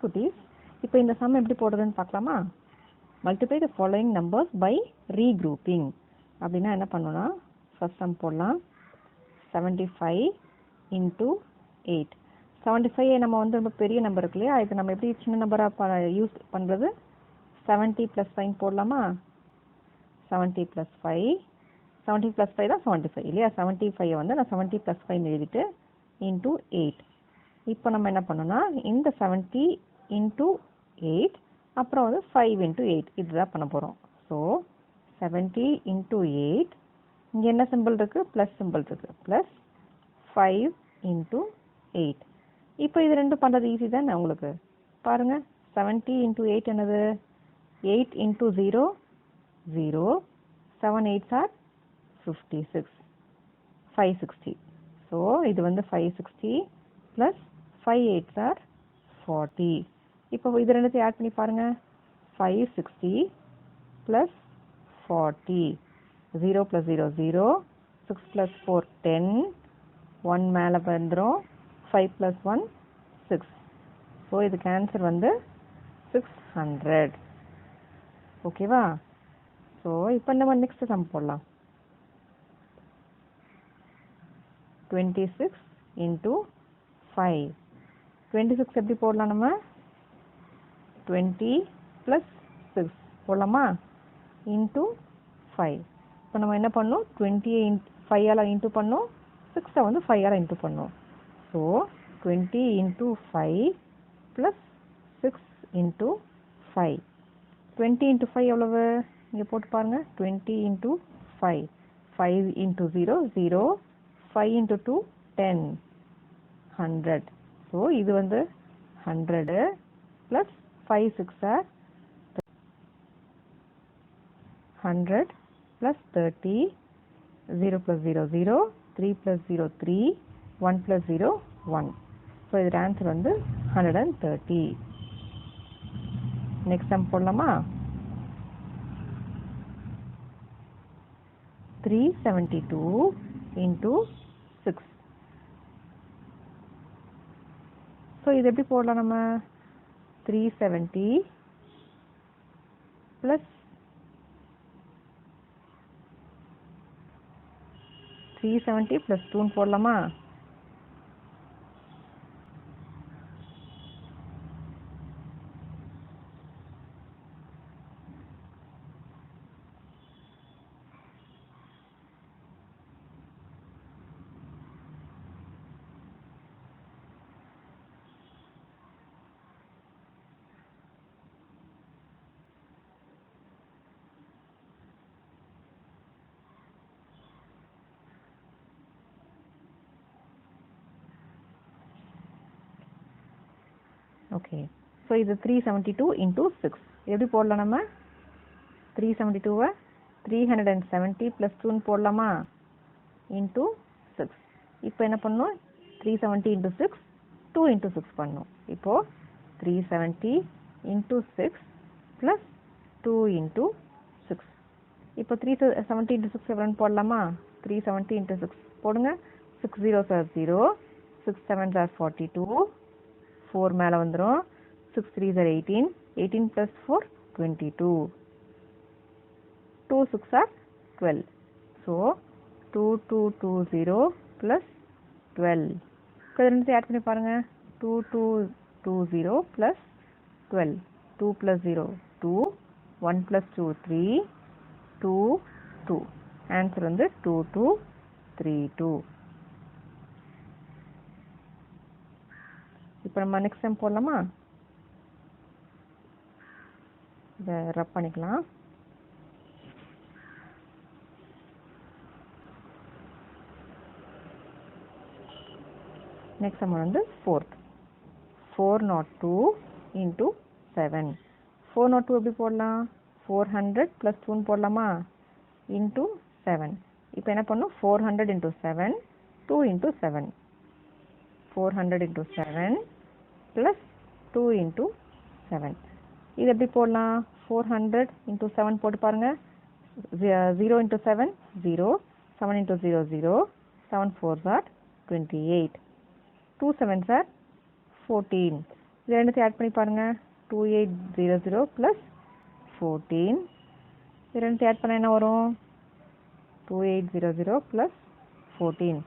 குட்டீஸ், இப்போ இந்த சம் எப்படி போடுறதுன்னு பார்க்கலாமா? Multiply the following numbers by regrouping. அப்படின்னா என்ன பண்ணணும்னா, ஃபர்ஸ்ட் சம் போடலாம். 75 இன்ட்டு 8. 75 நம்ம வந்து ரொம்ப பெரிய நம்பர் இருக்கு இல்லையா, இது நம்ம எப்படி சின்ன நம்பராக யூஸ் பண்ணுறது? 70 + 5 போடலாமா? 70 + 5, 70 + 5 தான் 75 இல்லையா? 75 வந்து நான் 70 + 5 எழுதிட்டு இன்ட்டு 8. இப்போ நம்ம என்ன பண்ணோம்னா, இந்த 70 இன்ட்டு 8, அப்புறம் வந்து 5 இன்ட்டு 8 இதுதான் பண்ண போகிறோம். ஸோ 70 இன்ட்டு 8, இங்கே என்ன சிம்பிள் இருக்குது? ப்ளஸ் சிம்பிள் இருக்குது. Plus 5 into 8. இப்போ இது ரெண்டும் பண்ணுறது ஈஸி தானே உங்களுக்கு? பாருங்கள், 70 இன்ட்டு 8 என்னது? 8 இன்ட்டு 0, 0. 7 8s are 56. 560. ஸோ இது வந்து 560 ப்ளஸ் 5 8s are 40. இப்போ இது ரெண்டுத்தையும் ஆட் பண்ணி பாருங்கள். 560 ப்ளஸ் 40. 0 + 0 0. 6 + 4 10. 1 மேலே வந்துடும். 5 + 1 6. ஸோ இதுக்கு ஆன்சர் வந்து 600. ஓகேவா? ஸோ இப்போ நம்ம நெக்ஸ்ட் சம் போடலாம். 26 இன்ட்டு 5. 26 எப்படி போடலாம் நம்ம? 20 + 6 போடலாமா? இன்ட்டு 5. இப்போ நம்ம என்ன பண்ணணும்? 20 5ஆல் இன்ட்டு பண்ணோம், 6 வந்து 5ஆல் இன்ட்டு பண்ணோம். So 20 into 5 plus 6 into 5. 20 into 5 எவ்வளவு? இங்கே போட்டு பாருங்கள். 20 இன்ட்டு 5. 5 இன்ட்டு 0 0. 5 இன்ட்டு 2 10. 100. ஸோ இது வந்து 100 ப்ளஸ் 5 6 are 100 ப்ளஸ் 30. 0 + 0 0. 3 + 0 3. 1 + 0 1. ஸோ இதோட ஆன்சர் வந்து 130. நெக்ஸ்ட் சம் போடலாமா? 372 இன்ட்டு 6. ஸோ இது எப்படி போடலாம் நம்ம? 370 ப்ளஸ் 370 + 2 போடலாமா? ஓகே. ஸோ இது 372 இன்ட்டு 6 எப்படி போடலாம் நம்ம? 372 370 + 2 போடலாமா? இன்ட்டு 6. இப்போ என்ன பண்ணணும்? 370 இன்ட்டு 6 2 இன்ட்டு 6 பண்ணணும். இப்போது 370 இன்ட்டு 6 ப்ளஸ் 2 இன்ட்டு 6. இப்போ 370 இன்ட்டு 6 எவ்வளோன்னு போடலாமா? 370 இன்ட்டு 6 போடுங்க. 6 0s are 0. 6 7s are 42. 4 மேலே வந்துடும். 6 3s are 18. 18 + 4 22. 2 6 are 12. So 2220 plus 12. இப்போ ரெண்டு ஆட் பண்ணி பாருங்கள். 2220 ப்ளஸ் 12. 2 + 0 2. 1 + 2 3. 2 2. ஆன்சர் வந்து 2232. இப்போ நம்ம நெக்ஸ்ட் டைம் போடலாமா? இதை ரப் பண்ணிக்கலாம். நெக்ஸ்ட் நம்ம வந்து 4th. 402 இன்ட்டு 7. 402 எப்படி போடலாம்? 400 + 2 போடலாமா? இன்ட்டு 7. இப்போ என்ன பண்ணணும்? 400 into 7 2 into 7. 400 into 7 plus 2 into 7. இது எப்படி போடலாம்? 400 இன்ட்டு 7 போட்டு பாருங்கள். 0 into 7 0. 7 into 0 0. 7 4s are 28. 2 7s are 14. இது ரெண்டுத்தையும் ஆட் பண்ணி பாருங்கள். 2800 ப்ளஸ் 14. இது ரெண்டுத்தையும் ஆட் பண்ண என்ன வரும்? 2800 ப்ளஸ் 14.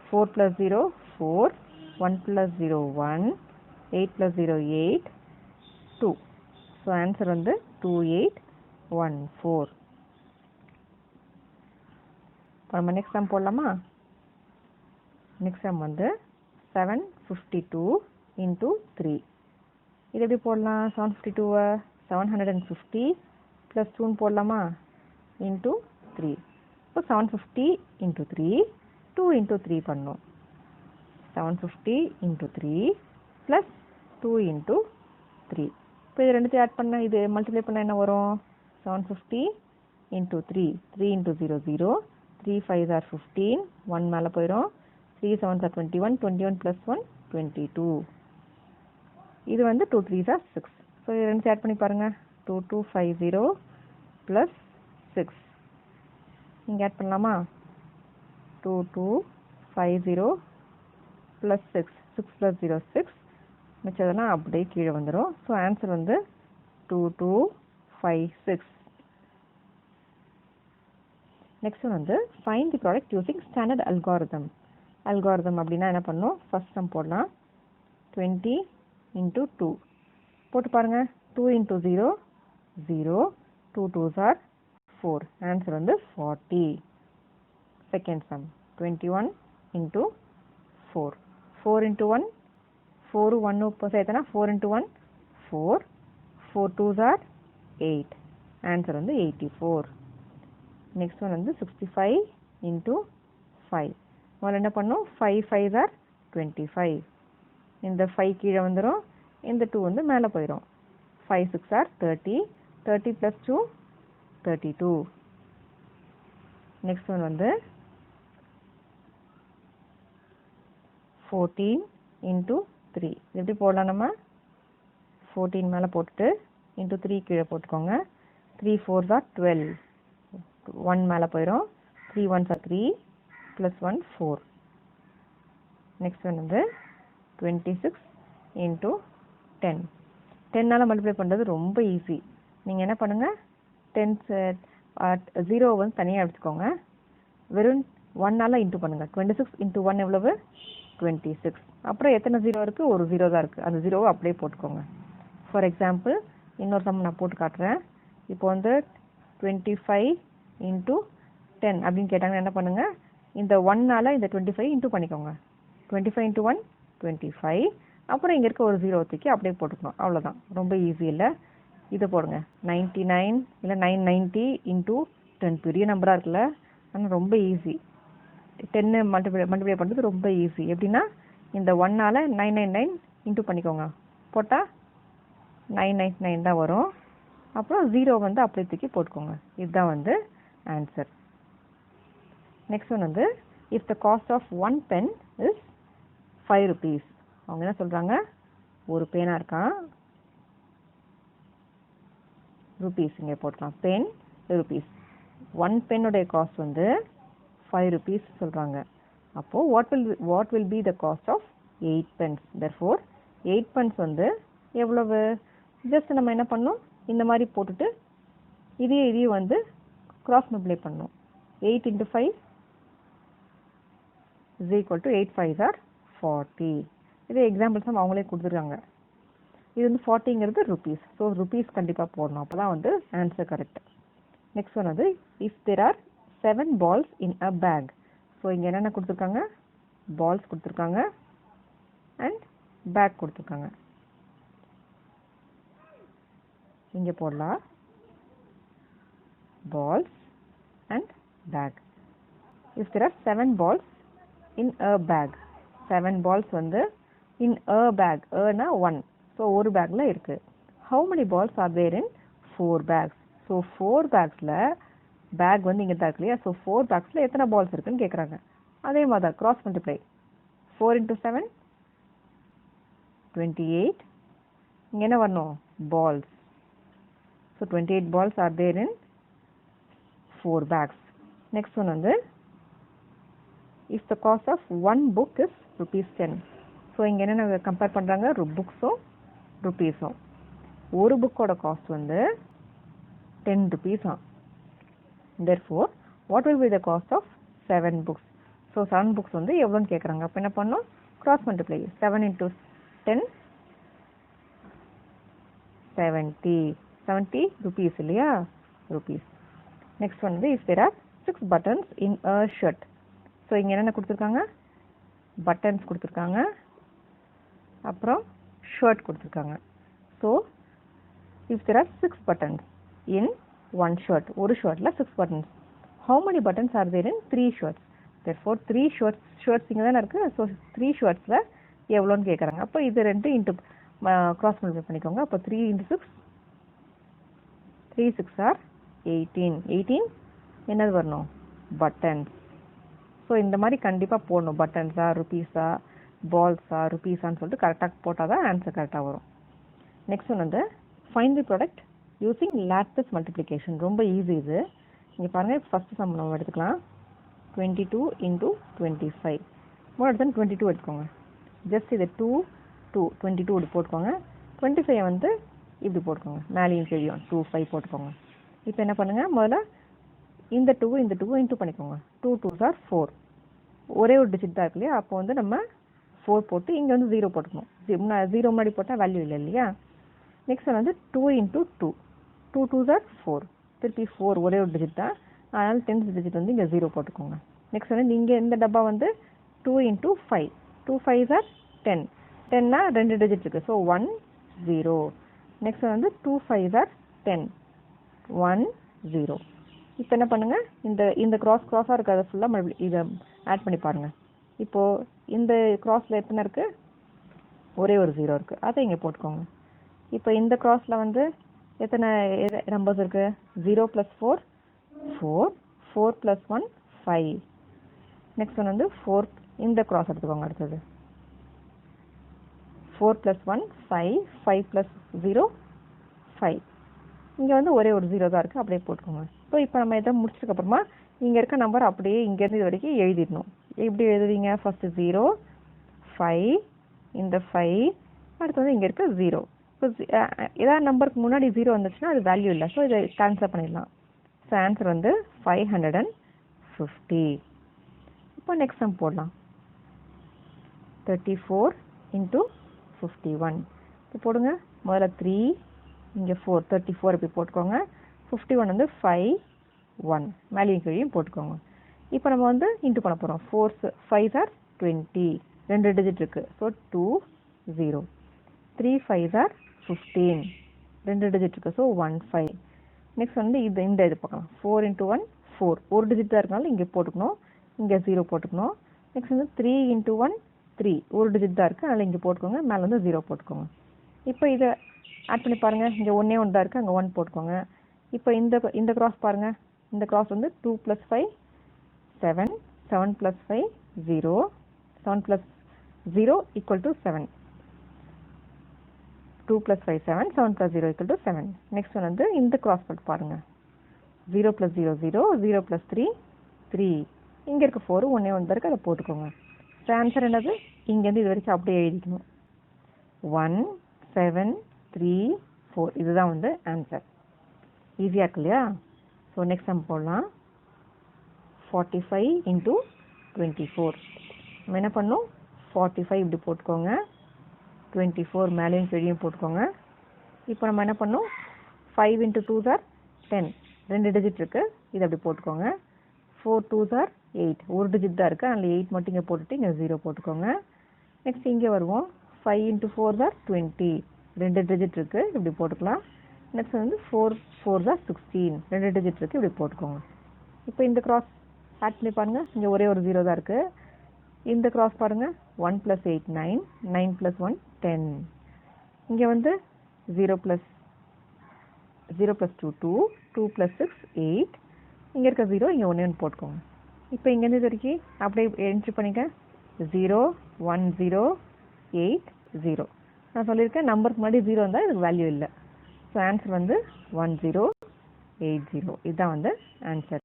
4 + 0 4, 1 + 0 1, 8 + 0 8, 2. ஸோ ஆன்சர் வந்து 2814. இப்போ நம்ம நெக்ஸ்ட் சம் போடலாமா? நெக்ஸ்ட் சம் வந்து 752 × 3. இது எப்படி போடலாம்? 752 750 + 2 போடலாமா? இன்ட்டு 3. இப்போ 750 × 3 2 × 3 பண்ணோம். 750 × 3 + 2 × 3. இப்போ இது ரெண்டுத்தையும் ஆட் பண்ண, இது மல்டிப்ளை பண்ண என்ன வரும்? 750 × 3 3 × 0 0, 3 5s are 15, 1 மேலே போயிடும். 3 7s are 21, 21 + 1 22. இது வந்து 2 3s are 6. ஸோ இது ரெண்டு ஆட் பண்ணி பாருங்கள். 2250 + 6. இங்கே ஆட் பண்ணலாமா? 2250 + 6, 6 + 0 6, மிச்சதெல்லாம் அப்படியே கீழே வந்துடும். ஸோ ஆன்சர் வந்து 2256. நெக்ஸ்ட் வந்து find the product using standard algorithm. Algorithm அப்படின்னா என்ன பண்ணணும்? ஃபர்ஸ்ட் சம் போடலாம். 20 × 2 போட்டு பாருங்கள். 2 × 0 0, 2 2s are 4. ஆன்சர் வந்து 40. Second sum 21 × 4. 4 × 1 4 1 இப்போ சேர்த்தனா 4 × 1 4, 4 2s are 8. ஆன்சர் வந்து 84. நெக்ஸ்ட் ஒன் வந்து 65 × 5. முதல்ல என்ன பண்ணோம்? 5 5s are 25. இந்த 5 கீழே வந்துடும். இந்த 2 வந்து மேலே போயிடும். 5 6 are 30. 30 + 2 32. நெக்ஸ்ட் ஒன் வந்து 14 × 3. எப்படி போடலாம் நம்ம? 14 மேலே போட்டுட்டு × 3 கீழே போட்டுக்கோங்க. 3 4s are 12. 1 மேலே போயிடும். 3 1s are 3 + 1 4. நெக்ஸ்ட் ஒன் வந்து 26 × 10. 10ஆல் மல்டிப்ளை பண்ணுறது ரொம்ப ஈஸி. நீங்கள் என்ன பண்ணுங்கள்? 0 வந்து தனியாக எடுத்துக்கோங்க. வெறும் 1ஆல் இன்ட்டு பண்ணுங்கள். 26 × 1 எவ்வளவு? 26. அப்புறம் எத்தனை 0 இருக்குது? ஒரு 0 தான் இருக்குது. அந்த 0வை அப்படியே போட்டுக்கோங்க. ஃபார் எக்ஸாம்பிள் இன்னொரு சம் நான் போட்டு காட்டுறேன். இப்போ வந்து 25 × 10 அப்படின்னு கேட்டாங்கன்னா என்ன பண்ணுங்கள்? இந்த 1ஆல் இந்த 25 இன்ட்டு பண்ணிக்கோங்க. 25 × 1 25. அப்புறம் இங்கே இருக்க ஒரு 0 தூக்கி அப்படியே போட்டுக்கணும். அவ்வளோதான். ரொம்ப ஈஸி இல்லை? இதை போடுங்க. 99 இல்லை 990 × 10. பெரிய நம்பராக இருக்குல்ல, ஆனால் ரொம்ப ஈஸி. 10 மல்டிப்ளை பண்ணுறது ரொம்ப ஈஸி. எப்படின்னா இந்த 1ஆல் 999 இன்ட்டு பண்ணிக்கோங்க. போட்டால் 999 தான் வரும். அப்புறம் 0 வந்து அப்படியே தூக்கி போட்டுக்கோங்க. இதுதான் வந்து ஆன்சர். நெக்ஸ்ட் ஒன் வந்து if the cost of 1 pen is 5 rupees. அவங்க என்ன சொல்கிறாங்க? ஒரு பேனா இருக்கான். ருபீஸ் இங்கே போட்டுக்கலாம். Pen rupees. 1 பென்னுடைய காஸ்ட் வந்து 5 rupees சொல்கிறாங்க. அப்போது what will be the cost of 8 pence? therefore 8 pence வந்து எவ்வளவு? ஜஸ்ட் நம்ம என்ன பண்ணணும்? இந்த மாதிரி போட்டுட்டு இதையும் வந்து கிராஸ் மல்டிப்ளை பண்ணணும். 8 × 5 = 8 5s are 40. இது எக்ஸாம்பிள்ஸ் நம்ம அவங்களே கொடுத்துருக்காங்க. இது வந்து 40ங்கிறது ருபீஸ். ஸோ ருபீஸ் கண்டிப்பாக போடணும். அப்போ தான் வந்து ஆன்சர் கரெக்ட். நெக்ஸ்ட் ஒன் வந்து if there are 7 balls in a bag. So இங்கே என்னென்ன கொடுத்துருக்காங்க? பால்ஸ் கொடுத்துருக்காங்க அண்ட் பேக் கொடுத்துருக்காங்க. இங்கே போடலாம் balls and bag. If there are 7 balls in a bag. 7 balls வந்து in a bag. A-னா 1. ஸோ ஒரு பேக்கில் இருக்குது. How many balls are there in 4 bags? So 4 bagsல பேக் வந்து இங்கே தான் இருக்கு இல்லையா? ஸோ 4 bagsல எத்தனை பால்ஸ் இருக்குன்னு கேட்குறாங்க. அதே மாதிரி தான் கிராஸ் மல்டிப்ளை. 4 × 7 28. இங்கே என்ன வரணும்? Balls. So 28 balls are there in 4 bags. Next one வந்து if the cost of one book is rupees 10. So இங்கே என்ன கம்பேர் பண்ணுறாங்க, புக்ஸும் ருபீஸும். ஒரு புக்கோட காஸ்ட் வந்து 10 rupees. Therefore, what will be the cost of 7 books? So 7 books வந்து எவ்வளோன்னு கேட்குறாங்க. அப்போ என்ன பண்ணணும், கிராஸ் மல்டிப்ளை. 7 into 10 70 rupees இல்லையா, rupees. நெக்ஸ்ட் வந்து if there are 6 buttons in a shirt. So இங்கே என்னென்ன கொடுத்துருக்காங்க, பட்டன்ஸ் கொடுத்துருக்காங்க, அப்புறம் ஷர்ட் கொடுத்துருக்காங்க. So if there are 6 buttons in one shirt, ஒரு ஷர்ட்ல 6 buttons, how many buttons are there in 3 shirts? Therefore 3 shirts இங்க தானே இருக்கு. ஸோ 3 shirtsல எவ்வளோன்னு கேட்குறாங்க. அப்போ இது 2 இன்ட்டு கிராஸ் மல்டிப்ளை பண்ணிக்கோங்க. அப்போ 3 into 6, 3 6 are 18 என்னது வரணும், பட்டன்ஸ். ஸோ இந்த மாதிரி கண்டிப்பாக போடணும், பட்டன்ஸா ருபீஸா பால்ஸா ருபீஸான்னு சொல்லிட்டு கரெக்டாக போட்டால் தான் ஆன்சர் கரெக்டாக வரும். நெக்ஸ்ட் ஒன்று வந்து find the product using lattice multiplication. ரொம்ப ஈஸி இது. இங்கே பாருங்கள், ஃபஸ்ட்டு சம் நம்ம எடுத்துக்கலாம். 22 into 25. மோர் தென் 22 எடுத்துக்கோங்க. ஜஸ்ட் இது 2 22 இப்படி போட்டுக்கோங்க. 25 வந்து இப்படி போட்டுக்கோங்க, மேலேயும் கீழேயும் 2 5 போட்டுக்கோங்க. இப்போ என்ன பண்ணுங்கள், முதல்ல இந்த 2 இன்ட்டு பண்ணிக்கோங்க. 2 2s are 4. ஒரே ஒரு டிஜிட் தான் இருக்கு இல்லையா, அப்போ வந்து நம்ம 4 போட்டு இங்கே வந்து 0 போட்டுக்கணும். 0 முன்னாடி போட்டால் வேல்யூ இல்லை இல்லையா. நெக்ஸ்ட் வந்து 2 into 2, 2 2s are 4. திருப்பி 4 ஒரே ஒரு டிஜிட் தான், அதனால் 10th டிஜிட் வந்து இங்கே 0 போட்டுக்கோங்க. நெக்ஸ்ட் வந்து நீங்கள் இந்த டப்பா வந்து 2 into 5, 2 5s are 10. 10னா 2 டிஜிட் இருக்குது, ஸோ 1 0. நெக்ஸ்ட் வந்து 2 5s are 10, 1 0. இப்போ என்ன பண்ணுங்கள், இந்த கிராஸாக இருக்கிறத ஃபுல்லாக இதை ஆட் பண்ணி பாருங்கள். இப்போது இந்த கிராஸில் எத்தனை இருக்குது, ஒரே ஒரு 0 இருக்குது, அதை இங்கே போட்டுக்கோங்க. இப்போ இந்த கிராஸில் வந்து எத்தனை நம்பர்ஸ் இருக்குது, 0 + 4 4, 4 + 1 5. நெக்ஸ்ட் ஒன் வந்து 4, இந்த கிராஸ் எடுத்துக்கோங்க. அடுத்தது 4 + 1 5, 5 + 0 5. இங்கே வந்து ஒரே ஒரு 0 தான் இருக்குது, அப்படியே போட்டுக்கோங்க. ஸோ இப்போ நம்ம இதை முடிச்சதுக்கப்புறமா இங்கே இருக்க நம்பர் அப்படியே இங்கேருந்து இது வரைக்கும் எழுதிடணும். எப்படி எழுதுவீங்க, ஃபஸ்ட்டு 0 5, இந்த 5, அடுத்து வந்து இங்கே இருக்க 0. ஸோ ஏதாவது நம்பருக்கு முன்னாடி 0 வந்துச்சுன்னா அது வேல்யூ இல்லை, ஸோ இதை கேன்சல் பண்ணிடலாம். ஸோ ஆன்சர் வந்து 550. இப்போ நெக்ஸ்ட் சம் போடலாம். 34 into 51. இப்போ போடுங்க, முதல்ல 3, இங்கே 4, 34 இப்படி போட்டுக்கோங்க. 51 வந்து 5 1, மேலேயும் கீழேயும் போட்டுக்கோங்க. இப்போ நம்ம வந்து இன்ட்டு பண்ண போகிறோம். 4 5s are 20, 2 டிஜிட் இருக்குது, ஸோ 2 0. 3 5s are 15, 2 டிஜிட் இருக்குது, ஸோ 1 5. நெக்ஸ்ட் வந்து இது பார்க்கலாம். 4 into 1 4, ஒரு டிஜிட் தான் இருக்கனால இங்கே போட்டுக்கணும், இங்கே 0 போட்டுக்கணும். நெக்ஸ்ட் வந்து 3 into 1 3, ஒரு டிஜிட் தான் இருக்குது, அதனால் இங்கே போட்டுக்கோங்க, மேலே வந்து 0 போட்டுக்கோங்க. இப்போ இதை ஆட் பண்ணி பாருங்கள், இங்கே 1 1 தான் இருக்குது, அங்கே 1 போட்டுக்கோங்க. இப்போ இந்த கிராஸ் பாருங்கள், இந்த கிராஸ் வந்து 2 + 5 7, 7 + 5 0, 7 + 0 = 7. 2 + 5 7, 7 + 0 = 7. நெக்ஸ்ட் ஒன் வந்து இந்த கிராஸ் போட்டு பாருங்கள். 0 + 0 0, 0 + 3 3, இங்கே இருக்க 4 1 1 தான் இருக்குது, அதை போட்டுக்கோங்க. ஸோ ஆன்சர் என்னது, இங்கேருந்து இது வரைக்கும் அப்படியே எழுதிக்கணும். 1 7 3 4, இதுதான் வந்து ஆன்சர். ஈஸியாக இருக்கு இல்லையா. ஸோ நெக்ஸ்ட் சம் போடலாம். 45 into 24. நம்ம என்ன பண்ணணும், 45 இப்படி போட்டுக்கோங்க, 24 மேலேயும் கீழேயும் போட்டுக்கோங்க. இப்போ நம்ம என்ன பண்ணணும், 5 into 2s are 10, 2 டிஜிட் இருக்குது, இது அப்படி போட்டுக்கோங்க. 4 2s are 8, ஒரு டிஜிட் தான் இருக்குது, அதில் 8 மட்டும் இங்கே போட்டுட்டு இங்கே 0 போட்டுக்கோங்க. நெக்ஸ்ட் இங்கே வருவோம். 5 into 4s are 20, 2 டிஜிட் இருக்குது, இப்படி போட்டுக்கலாம். நெக்ஸ்ட் வந்து 4 4s are 16, 2 டிஜிட் இருக்குது, இப்படி போட்டுக்கோங்க. இப்போ இந்த கிராஸ் ஆட் பண்ணி பாருங்கள், இங்கே ஒரே ஒரு 0 தான் இருக்குது. இந்த கிராஸ் பாருங்கள், 1 + 8 9, 9 + 1 10. இங்கே வந்து 0 + 2 2, 2 + 6 8, இங்கே இருக்க 0 இங்கே 1 1 போட்டுக்கோங்க. இப்போ இங்கேருந்து இது வரைக்கும் அப்படியே என்ட்ரி பண்ணிக்க. 0 1 0 8 0. நான் சொல்லியிருக்கேன், நம்பருக்கு முன்னாடி 0 இருந்தால் இதுக்கு வேல்யூ இல்லை. ஸோ ஆன்சர் வந்து 1080. இதுதான் வந்து ஆன்சர்.